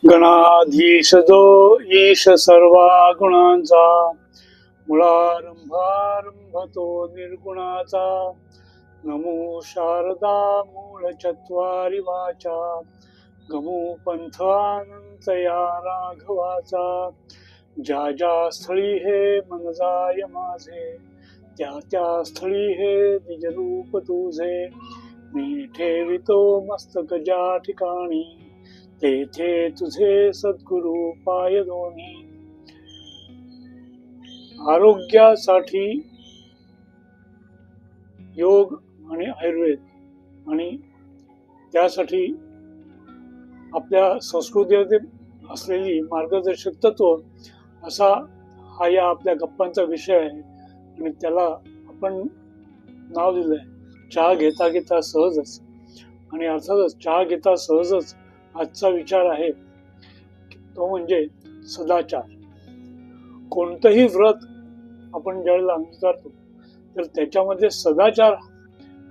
गणाधीश जो ईश सर्वा गुणांचा, मुळारंभारंभ तो निर्गुणाचा. नमो शारदा मूळ चत्वारी वाचा, गमो पंथ अनंत या राघवाचा. ज्या ज्या स्थळी हे मन जाय माझे, त्या त्या स्थळी हे निज रूप तुझे. मी ठेवितो मस्तक ज्या ठिकाणी, तेथे तुझे सद्गुरु पाय दोन्ही. आरोग्यासाठी योग आणि आयुर्वेद, आणि त्यासाठी आपल्या संस्कृतीमध्ये असलेली मार्गदर्शक तत्व असा हा या आपल्या गप्पांचा विषय आहे. आणि त्याला आपण नाव दिलंय चहा घेता घेता सहजच. आणि अर्थातच चहा घेता सहजच आजचा विचार आहे तो म्हणजे सदाचार. कोणतंही व्रत आपण ज्यावेळेला अंगीकारतो तर त्याच्यामध्ये सदाचार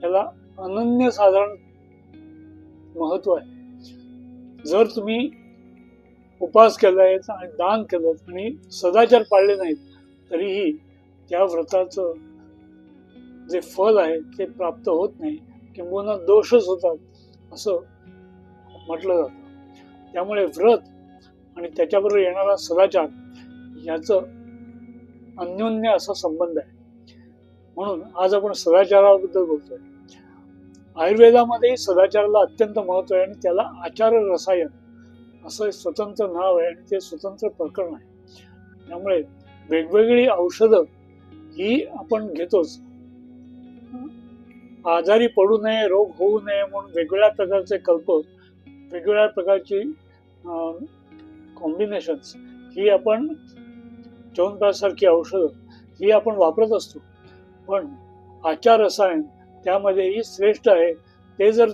याला अनन्यसाधारण महत्व आहे. जर तुम्ही उपास केलाय आणि दान केलं आणि सदाचार पाळले नाहीत तरीही त्या व्रताचं जे फल आहे ते प्राप्त होत नाही, किंबहुना दोषच होतात असं म्हटलं जातं. त्यामुळे व्रत आणि त्याच्याबरोबर येणारा सदाचार याचं अन्योन्य असा संबंध आहे. म्हणून आज आपण सदाचाराबद्दल बोलतोय. आयुर्वेदामध्येही सदाचाराला अत्यंत महत्व आहे आणि त्याला आचार रसायन असं स्वतंत्र नाव आहे आणि ते स्वतंत्र प्रकरण आहे. त्यामुळे वेगवेगळी औषधं ही आपण घेतोच. आजारी पडू नये, रोग होऊ नये म्हणून वेगवेगळ्या प्रकारचे कल्प, वेगवेगळ्या प्रकारची कॉम्बिनेशन्स ही आपण, च्यवनप्राशसारखी औषधं ही आपण वापरत असतो. पण आचार रसायन त्यामध्येही श्रेष्ठ आहे. ते जर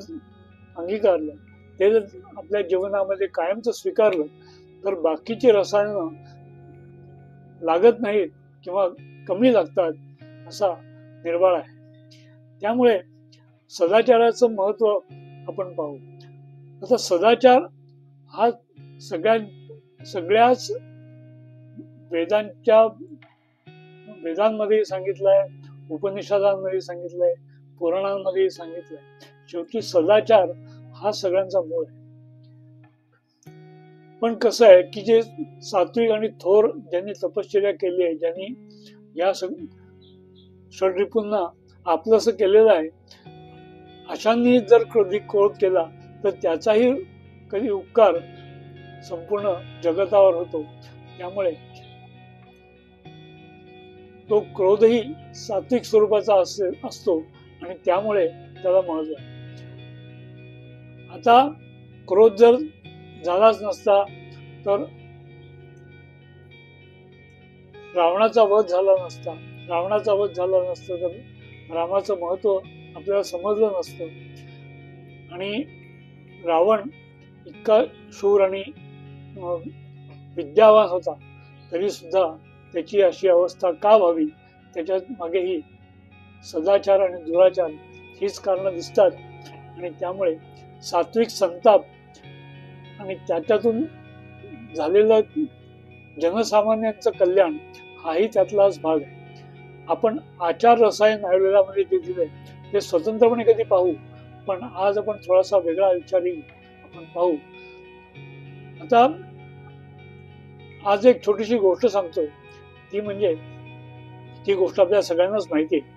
अंगीकारलं, ते जर आपल्या जीवनामध्ये कायमचं स्वीकारलं तर बाकीची रसायनं लागत नाहीत किंवा कमी लागतात असा निर्वाळ आहे. त्यामुळे सदाचाराचं महत्व आपण पाहू. आता सदाचार हा सगळ्याच वेदांमध्ये सांगितलंय, उपनिषदांमध्ये सांगितलंय, पुराणांमध्ये सांगितलंय. शेवटी सदाचार हा सगळ्यांचा मूळ आहे. पण कसं आहे की जे सात्विक आणि थोर ज्यांनी तपश्चर्या केली आहे, ज्यांनी या षड्रिपूंना आपलंसं केलेलं आहे, अशांनी जर कधी क्रोध केला तर त्याचाही कधी उपकार संपूर्ण जगतावर होतो. त्यामुळे तो क्रोधही सात्विक स्वरूपाचा असतो आणि त्यामुळे त्याला महत्व आहे. आता क्रोध जर झालाच नसता तर रावणाचा वध झाला नसता. रावणाचा वध झाला नसता तर रामाचं महत्व आपल्याला समजलं नसतं. आणि रावण इतका शूर आणि विद्यावान होता तरी सुद्धा त्याची अशी अवस्था का व्हावी, त्याच्या मागेही सदाचार आणि दुराचार हीच कारणं दिसतात. आणि त्यामुळे सात्विक संताप आणि त्याच्यातून झालेलं जनसामान्यांचं कल्याण हाही त्यातलाच भाग आहे. आपण आचार रसायन आयुर्वेदामध्ये जे दिले ते स्वतंत्रपणे कधी पाहू, पण आज आपण थोडासा वेगळा विचारही आपण पाहू. आता आज एक छोटीशी गोष्ट सांगतोय. ती गोष्ट आपल्या सगळ्यांनाच माहिती आहे.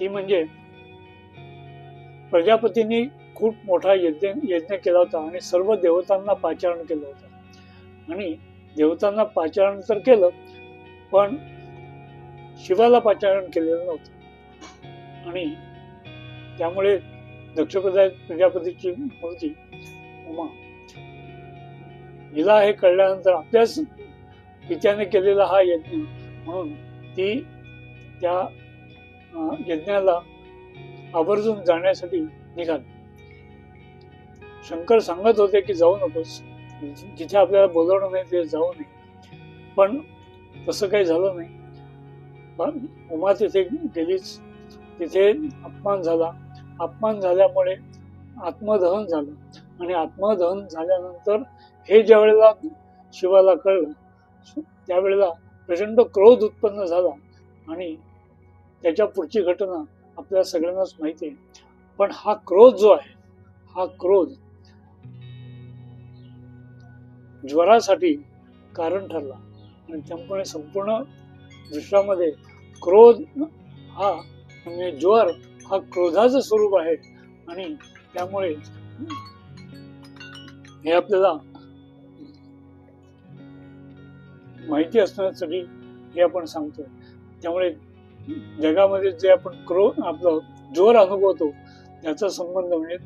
ती म्हणजे प्रजापतींनी खूप मोठा यज्ञ केला होता आणि सर्व देवतांना पाचारण केलं होतं. आणि देवतांना पाचारण तर केलं, पण शिवाला पाचारण केलेलं नव्हतं. आणि त्यामुळे दक्ष प्रजापतीची मूर्ती उमा हिला हे कळल्यानंतर आपल्याच पित्याने केलेला हा यज्ञ म्हणून ती त्या यज्ञाला आवर्जून जाण्यासाठी निघाली. शंकर सांगत होते की जाऊ नकोस, जिथे आपल्याला बोलवणं नाही तिथे जाऊ नये. पण तसं काही झालं नाही. पण उमा तिथे गेलीच. तिथे अपमान झाला. अपमान झाल्यामुळे आत्मदहन झालं आणि आत्मदहन झाल्यानंतर हे ज्या वेळेला शिवाला कळलं त्यावेळेला प्रचंड क्रोध उत्पन्न झाला आणि त्याच्या पुढची घटना आपल्याला सगळ्यांनाच माहिती आहे. पण हा क्रोध जो आहे, हा क्रोध ज्वरासाठी कारण ठरला आणि त्यामुळे संपूर्ण विश्वामध्ये क्रोध हा म्हणजे ज्वर हा क्रोधाचं स्वरूप आहे आणि त्यामुळे हे आपल्याला माहिती असण्यासाठी हे आपण सांगतोय. त्यामुळे जगामध्ये जे आपण आपलं ज्वर अनुभवतो त्याचा संबंध म्हणजे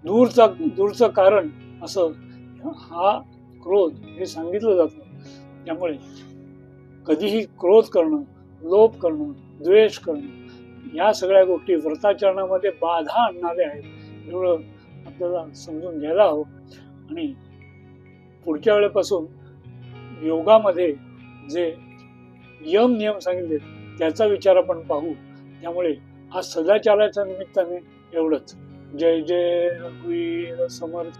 दूरचं कारण असं हा क्रोध हे सांगितलं जातं. त्यामुळे कधीही क्रोध करणं, लोभ करणं, द्वेष करणं या सगळ्या गोष्टी व्रताचरणामध्ये बाधा आणणाऱ्या आहेत एवढं आपल्याला समजून घ्यायला हवं. आणि पुढच्या वेळेपासून योगामध्ये जे यम नियम सांगितले त्याचा विचार आपण पाहू. त्यामुळे आज सदाचाराच्या निमित्ताने एवढंच. जय जय रघुवीर समर्थ.